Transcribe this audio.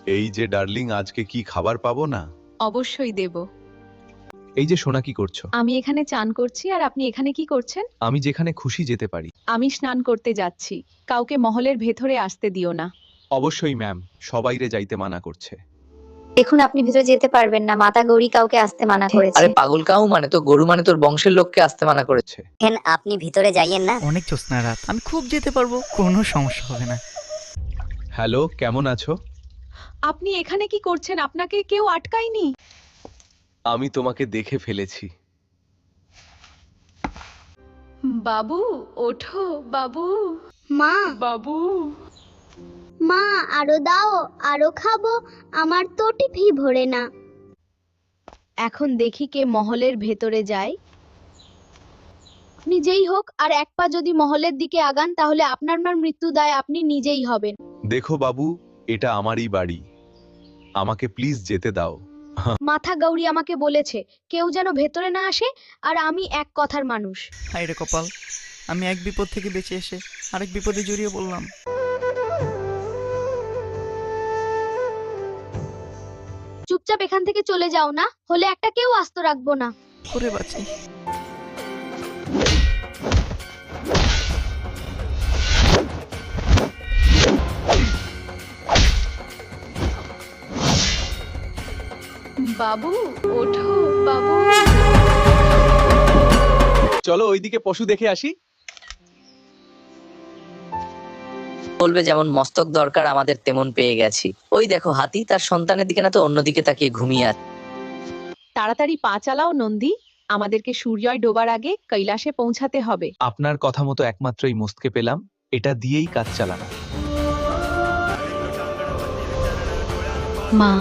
এই যে ডার্লিং, আজকে কি খাবার পাবো না? অবশ্যই দেব। এই যে সোনা, কি করছো? আমি এখানে চান করছি, আর আপনি এখানে কি করছেন? আমি যেখানে খুশি যেতে পারি। আমি স্নান করতে যাচ্ছি। কাউকে মহলের ভেতরে আসতে দিও না। অবশ্যই ম্যাম, সবাইরে যাইতে মানা করছে। দেখুন, আপনি ভিতরে যেতে পারবেন না, মাতা গৌরী কাউকে আসতে মানা করেছে। আরে পাগল, কাউ মানে তো গরু মানে তোর বংশের লোককে আসতে মানা করেছে। আপনি ভিতরে যাইয়েন না। অনেক জ্যোৎস্না রাত, আমি খুব যেতে পারবো, কোনো সমস্যা হবে না। হ্যালো, কেমন আছো? আপনি এখানে কি করছেন? আপনাকে কেউ আটকায়নি? আমি তোমাকে দেখে ফেলেছি। বাবু, ওঠো বাবু। মা বাবু, মা আরো দাও, আরো খাবো, আমার তো টিফি ভরে না। এখন দেখি কে মহলের ভেতরে যায়। আপনি যেই হোক, আর এক পা যদি মহলের দিকে আগান তাহলে আপনার মৃত্যু দায় আপনি নিজেই হবেন। দেখো বাবু, এটা আমারই বাড়ি, আমাকে প্লিজ যেতে দাও। মাথা গৌরী আমাকে বলেছে কেউ যেন ভেতরে না আসে, আর আমি এক কথার মানুষ। হায় রে কপাল, আমি এক বিপদ থেকে বেঁচে এসে আরেক বিপদে জড়িয়ে পড়লাম। চুপচাপ এখান থেকে চলে যাও, না হলে একটা কেউ আস্ত রাখবো না। করে বাঁচি। বাবু, ওঠো বাবু। চলো ওইদিকে পশু দেখে আসি। বলবে যেমন মস্তক দরকার আমাদের তেমন পেয়ে গেছি। ওই দেখো হাতি তার সন্তানের দিকে না তো অন্যদিকে তাকিয়ে ঘুমিয়ে আছে। তাড়াতাড়ি পা চালাও নন্দী, আমাদেরকে সূর্যয় ডোবার আগে কৈলাসে পৌঁছাতে হবে। আপনার কথা মতো একমাত্রই মস্তকে পেলাম, এটা দিয়েই কাজ চালানো। মা,